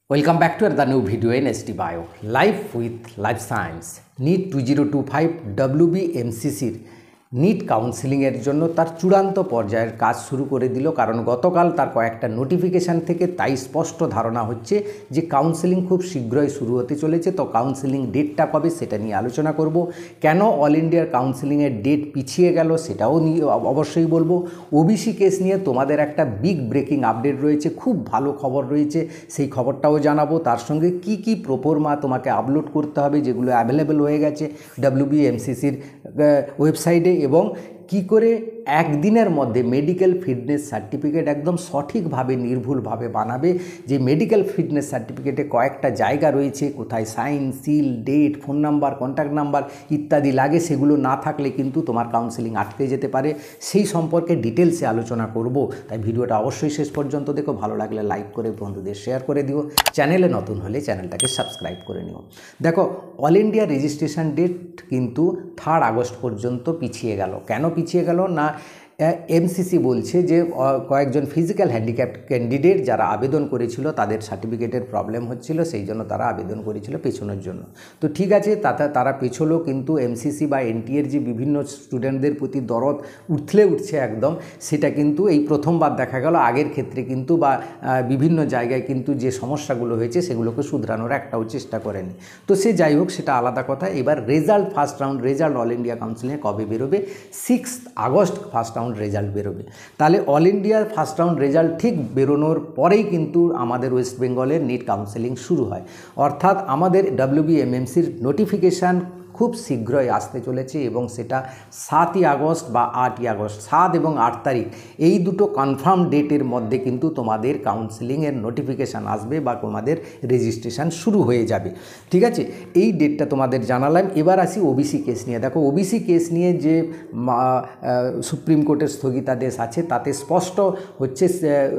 Welcome back to another new video in ST Bio. Life with Life Science. NEET 2025 WBMCCর NEET কাউন্সেলিংয়ের জন্য তার চূড়ান্ত পর্যায়ের কাজ শুরু করে দিল, কারণ গতকাল তার কয়েকটা নোটিফিকেশান থেকে তাই স্পষ্ট ধারণা হচ্ছে যে কাউন্সেলিং খুব শীঘ্রই শুরু হতে চলেছে। তো কাউন্সেলিং ডেটটা কবে সেটা নিয়ে আলোচনা করব, কেন অল ইন্ডিয়ার কাউন্সেলিংয়ের ডেট পিছিয়ে গেল সেটাও নিয়ে অবশ্যই বলবো। ওবিসি কেস নিয়ে তোমাদের একটা বিগ ব্রেকিং আপডেট রয়েছে, খুব ভালো খবর রয়েছে, সেই খবরটাও জানাবো। তার সঙ্গে কি কি প্রোফর্মা তোমাকে আপলোড করতে হবে যেগুলো অ্যাভেলেবেল হয়ে গেছে WBMCCর ওয়েবসাইটে, এবং কি করে একদিনের মধ্যে মেডিকেল ফিটনেস সার্টিফিকেট একদম সঠিকভাবে নির্ভুলভাবে বানাবে। যে মেডিকেল ফিটনেস সার্টিফিকেটে কয়েকটা জায়গা রয়েছে, কোথায় sign, seal, date, phone number, contact number ইত্যাদি লাগে, সেগুলো না থাকলে কিন্তু তোমার কাউন্সেলিং আটকে যেতে পারে। সেই সম্পর্কে ডিটেলসে আলোচনা করব, তাই ভিডিওটা অবশ্যই শেষ পর্যন্ত দেখো। ভালো লাগলে লাইক করে বন্ধুদের শেয়ার করে দিও, চ্যানেলে নতুন হলে চ্যানেলটাকে সাবস্ক্রাইব করে নিও। দেখো, অল ইন্ডিয়া রেজিস্ট্রেশন ডেট কিন্তু 3 আগস্ট পর্যন্ত পিছিয়ে গেল। কেন পিছিয়ে গেল না, এমসিসি বলছে যে কয়েকজন ফিজিক্যাল হ্যান্ডিক্যাপ ক্যান্ডিডেট যারা আবেদন করেছিল তাদের সার্টিফিকেটের প্রবলেম হচ্ছিল, সেই জন্য তারা আবেদন করেছিল পেছনোর জন্য। তো ঠিক আছে, তারা পেছলো, কিন্তু এমসিসি বা এনটিএর যে বিভিন্ন স্টুডেন্টদের প্রতি দরদ উঠছে একদম, সেটা কিন্তু এই প্রথমবার দেখা গেল। আগের ক্ষেত্রে কিন্তু বা বিভিন্ন জায়গায় কিন্তু যে সমস্যাগুলো হয়েছে সেগুলোকে শুধরানোর একটাও চেষ্টা করেনি। তো সে যাই হোক, সেটা আলাদা কথা। এবার result, first round result all India কাউন্সিলিংয়ে কবে বেরোবে? 6 আগস্ট ফার্স্ট রাউন্ড রেজাল্ট বেরোবে। তাহলে অল ইন্ডিয়ার ফার্স্ট রাউন্ড রেজাল্ট ঠিক বেরোনোর পরেই কিন্তু আমাদের ওয়েস্ট বেঙ্গলের নিট কাউন্সেলিং শুরু হয়। অর্থাৎ আমাদের WBMMCর নোটিফিকেশান খুব শীঘ্রই আসতে চলেছে, এবং সেটা 7ই আগস্ট বা 8ই আগস্ট, 7 এবং 8 তারিখ, এই দুটো কনফার্ম ডেটের মধ্যে কিন্তু তোমাদের কাউন্সেলিংয়ের নোটিফিকেশান আসবে বা তোমাদের রেজিস্ট্রেশন শুরু হয়ে যাবে। ঠিক আছে, এই ডেটটা তোমাদের জানালাম। এবার আসি ওবিসি কেস নিয়ে। দেখো, ওবিসি কেস নিয়ে যে সুপ্রিম কোর্টের স্থগিতাদেশ আছে তাতে স্পষ্ট হচ্ছে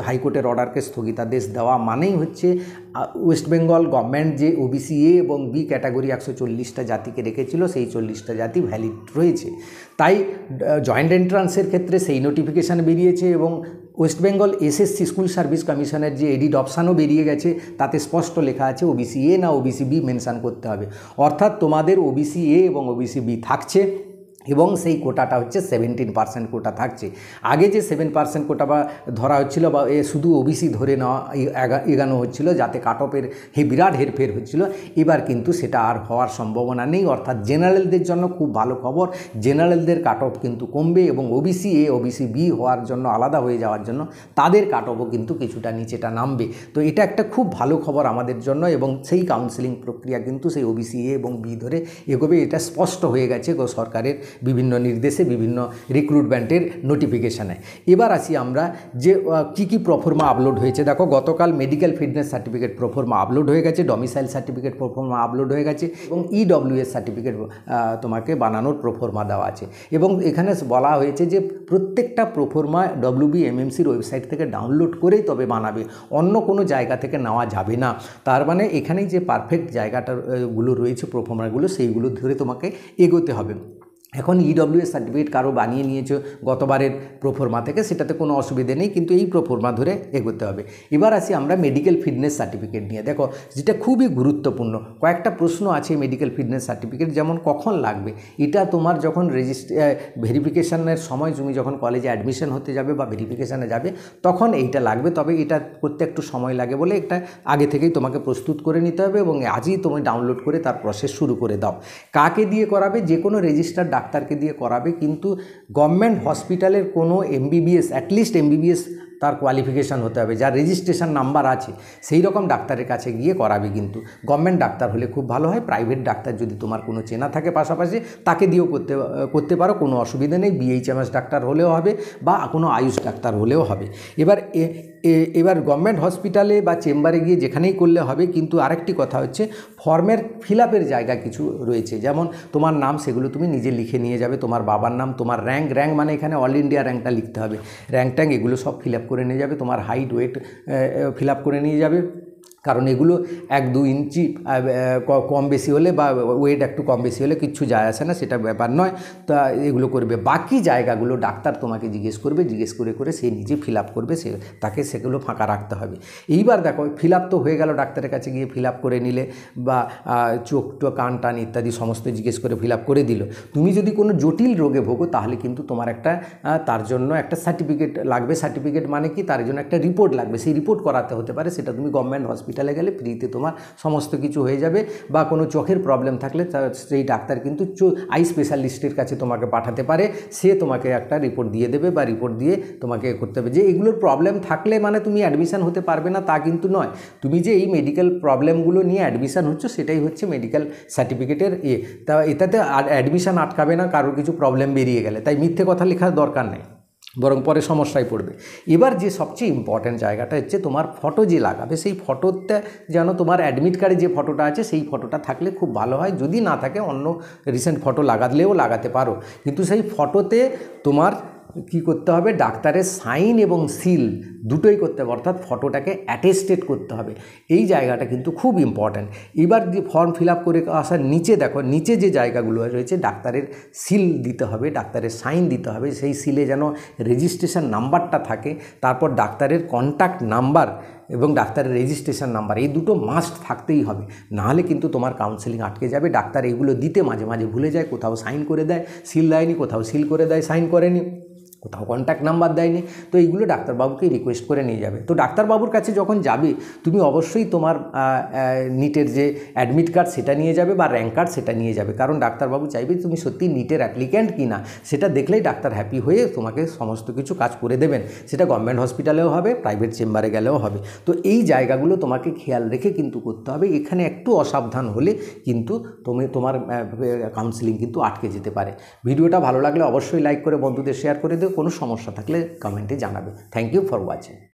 হাইকোর্টের অর্ডারকে স্থগিতাদেশ দেওয়া মানেই হচ্ছে ওয়েস্ট বেঙ্গল গভর্নমেন্ট যে ওবিসি এ এবং বি ক্যাটাগরি 140টা জাতিকে রেখেছিল, সেই 40টা জাতি ভ্যালিড রয়েছে। তাই জয়েন্ট এন্ট্রান্সের ক্ষেত্রে সেই নোটিফিকেশান বেরিয়েছে, এবং West Bengal SSC school service কমিশনের যে এডিট অপশানও বেরিয়ে গেছে, তাতে স্পষ্ট লেখা আছে ওবিসি এ না ওবিসি বি মেনশান করতে হবে। অর্থাৎ তোমাদের ওবিসি এ এবং ওবিসি বি থাকছে, এবং সেই কোটাটা হচ্ছে 17% কোটা থাকছে। আগে যে 7% কোটা বা ধরা হচ্ছিল, বা শুধু ওবিসি ধরে নেওয়া এগানো হচ্ছিল, যাতে কাট অফের বিরাট হেরফের হচ্ছিল, এবার কিন্তু সেটা আর হওয়ার সম্ভাবনা নেই। অর্থাৎ জেনারেলদের জন্য খুব ভালো খবর, জেনারেলদের কাট অফ কিন্তু কমবে, এবং ওবিসি এ ওবিসি বি হওয়ার জন্য, আলাদা হয়ে যাওয়ার জন্য তাদের কাট অফও কিন্তু কিছুটা নিচেটা নামবে। তো এটা একটা খুব ভালো খবর আমাদের জন্য, এবং সেই কাউন্সেলিং প্রক্রিয়া কিন্তু সেই ওবিসি এ এবং বি ধরে এগোবে, এটা স্পষ্ট হয়ে গেছে সরকারের বিভিন্ন নির্দেশে, বিভিন্ন রিক্রুটমেন্টের নোটিফিকেশানে। এবার আসি আমরা যে কি কি প্রোফর্মা আপলোড হয়েছে। দেখো, গতকাল medical fitness certificate proforma upload হয়ে গেছে, ডমিসাইল সার্টিফিকেট প্রোফর্মা আপলোড হয়ে গেছে, এবং EWS সার্টিফিকেট তোমাকে বানানোর প্রোফর্মা দেওয়া আছে। এবং এখানে বলা হয়েছে যে প্রত্যেকটা প্রোফর্মা WBMMCর ওয়েবসাইট থেকে ডাউনলোড করেই তবে বানাবে, অন্য কোনো জায়গা থেকে নেওয়া যাবে না। তার মানে এখানেই যে পারফেক্ট জায়গাটাগুলো রয়েছে প্রোফর্মাগুলো, সেইগুলো ধরে তোমাকে এগোতে হবে। এখন EWS সার্টিফিকেট কারো বানিয়ে নিয়েছো গতবারের প্রোফর্মা থেকে, সেটাতে কোনো অসুবিধে নেই, কিন্তু এই প্রোফর্মা ধরে এগোতে হবে। এবার আসি আমরা মেডিকেল ফিটনেস সার্টিফিকেট নিয়ে। দেখো, যেটা খুবই গুরুত্বপূর্ণ, কয়েকটা প্রশ্ন আছে মেডিকেল ফিটনেস সার্টিফিকেট, যেমন কখন লাগবে। এটা তোমার যখন ভেরিফিকেশানের সময়, তুমি যখন কলেজে অ্যাডমিশন হতে যাবে বা ভেরিফিকেশানে যাবে, তখন এইটা লাগবে। তবে এটা করতে একটু সময় লাগে বলে একটা আগে থেকেই তোমাকে প্রস্তুত করে নিতে হবে, এবং আজই তুমি ডাউনলোড করে তার প্রসেস শুরু করে দাও। কাকে দিয়ে করাবে? যে কোনো রেজিস্টার্ড ডাক্তারকে দিয়ে করাবে, কিন্তু গভর্নমেন্ট হসপিটালের কোনো MBBS, অ্যাটলিস্ট MBBS তার কোয়ালিফিকেশান হতে হবে, যার রেজিস্ট্রেশন নাম্বার আছে, সেই রকম ডাক্তারের কাছে গিয়ে করাবে। কিন্তু গভর্নমেন্ট ডাক্তার হলে খুব ভালো হয়। প্রাইভেট ডাক্তার যদি তোমার কোনো চেনা থাকে পাশাপাশি, তাকে দিয়েও করতে পারো, কোনো অসুবিধা নেই। BHMS ডাক্তার হলেও হবে, বা কোনো আয়ুষ ডাক্তার হলেও হবে। এবার গভর্নমেন্ট হসপিটালে বা চেম্বারে গিয়ে যেখানেই করলে হবে, কিন্তু আরেকটি কথা হচ্ছে ফর্মের ফিল আপের জায়গা কিছু রয়েছে, যেমন তোমার নাম, সেগুলো তুমি নিজে লিখে নিয়ে যাবে, তোমার বাবার নাম, তোমার র্যাঙ্ক মানে এখানে অল ইন্ডিয়া র্যাঙ্কটা লিখতে হবে, র্যাঙ্ক এগুলো সব ফিল আপ করে নিয়ে যাবে, তোমার হাইট ওয়েট ফিল আপ করে নিয়ে যাবে, কারণ এগুলো 1-2 ইঞ্চি কম বেশি হলে বা ওয়েট একটু কম বেশি হলে কিচ্ছু যায় আসে না, সেটা ব্যাপার নয়। তা এগুলো করবে, বাকি জায়গাগুলো ডাক্তার তোমাকে জিজ্ঞেস করবে, জিজ্ঞেস করে করে সে নিজে ফিল আপ করবে, তাকে সেগুলো ফাঁকা রাখতে হবে। এইবার দেখো ফিল আপ তো হয়ে গেল, ডাক্তারের কাছে গিয়ে ফিল আপ করে নিলে বা চোখ টো কান টান ইত্যাদি সমস্ত জিজ্ঞেস করে ফিল আপ করে দিল। তুমি যদি কোনো জটিল রোগে ভোগো তাহলে কিন্তু তোমার একটা তার জন্য একটা সার্টিফিকেট লাগবে। সার্টিফিকেট মানে কি, তার জন্য একটা রিপোর্ট লাগবে, সেই রিপোর্ট করাতে হতে পারে। সেটা তুমি গভর্নমেন্ট হসপিটালে গেলে ফ্রিতে তোমার সমস্ত কিছু হয়ে যাবে। বা কোনো চোখের প্রবলেম থাকলে সেই ডাক্তার কিন্তু আই স্পেশালিস্টের কাছে তোমাকে পাঠাতে পারে, সে তোমাকে একটা রিপোর্ট দিয়ে দেবে বা রিপোর্ট দিয়ে তোমাকে করতে হবে। যে এগুলোর প্রবলেম থাকলে মানে তুমি অ্যাডমিশন হতে পারবে না তা কিন্তু নয়। তুমি যে এই মেডিকেল প্রবলেমগুলো নিয়ে অ্যাডমিশন হচ্ছে সেটাই হচ্ছে মেডিকেল সার্টিফিকেটের তা এটাতে অ্যাডমিশন আটকাবে না কারোর কিছু প্রবলেম বেরিয়ে গেলে। তাই মিথ্যে কথা লেখার দরকার নেই, বরং পরে সমস্যায় পড়বে। এবার যে সবচেয়ে ইম্পর্ট্যান্ট জায়গাটা হচ্ছে তোমার ফটো যে লাগাবে, সেই ফটোতে যেন তোমার অ্যাডমিট কার্ডে যে ফটোটা আছে সেই ফটোটা থাকলে খুব ভালো হয়। যদি না থাকে অন্য রিসেন্ট ফটো লাগালেও লাগাতে পারো, কিন্তু সেই ফটোতে তোমার কি করতে হবে, ডাক্তারের সাইন এবং সিল দুটোই করতে হবে, অর্থাৎ ফটোটাকে অ্যাটেস্টেড করতে হবে। এই জায়গাটা কিন্তু খুব ইম্পর্ট্যান্ট। এবার যে ফর্ম ফিল আপ করে আসার নিচে দেখো, নিচে যে জায়গাগুলো রয়েছে ডাক্তারের সিল দিতে হবে, ডাক্তারের সাইন দিতে হবে, সেই সিলে যেন রেজিস্ট্রেশন নাম্বারটা থাকে, তারপর ডাক্তারের কন্ট্যাক্ট নাম্বার এবং ডাক্তারের রেজিস্ট্রেশন নাম্বার, এই দুটো মাস্ট থাকতেই হবে। নাহলে কিন্তু তোমার কাউন্সেলিং আটকে যাবে। ডাক্তার এইগুলো দিতে মাঝে মাঝে ভুলে যায়, কোথাও সাইন করে দেয় সিল দেয়নি, কোথাও সিল করে দেয় সাইন করেনি, কোথাও কন্ট্যাক্ট নাম্বার দেয়নি। তো এইগুলো ডাক্তারবাবুকে রিকোয়েস্ট করে নিয়ে যাবে। তো ডাক্তারবাবুর কাছে যখন যাবে তুমি অবশ্যই তোমার নিটের যে অ্যাডমিট কার্ড সেটা নিয়ে যাবে বা র্যাঙ্ক কার্ড সেটা নিয়ে যাবে, কারণ ডাক্তারবাবু চাইবে তুমি সত্যি নিটের অ্যাপ্লিক্যান্ট কি না, সেটা দেখলেই ডাক্তার হ্যাপি হয়ে তোমাকে সমস্ত কিছু কাজ করে দেবেন। সেটা গভর্নমেন্ট হসপিটালেও হবে, প্রাইভেট চেম্বারে গেলেও হবে। তো এই জায়গাগুলো তোমাকে খেয়াল রেখে কিন্তু করতে হবে। এখানে একটু অসাবধান হলে কিন্তু তোমার কাউন্সেলিং কিন্তু আটকে যেতে পারে। ভিডিওটা ভালো লাগলে অবশ্যই লাইক করে বন্ধুদের শেয়ার করে দিও। কোনো সমস্যা থাকলে কমেন্টে জানাবে। Thank you for watching.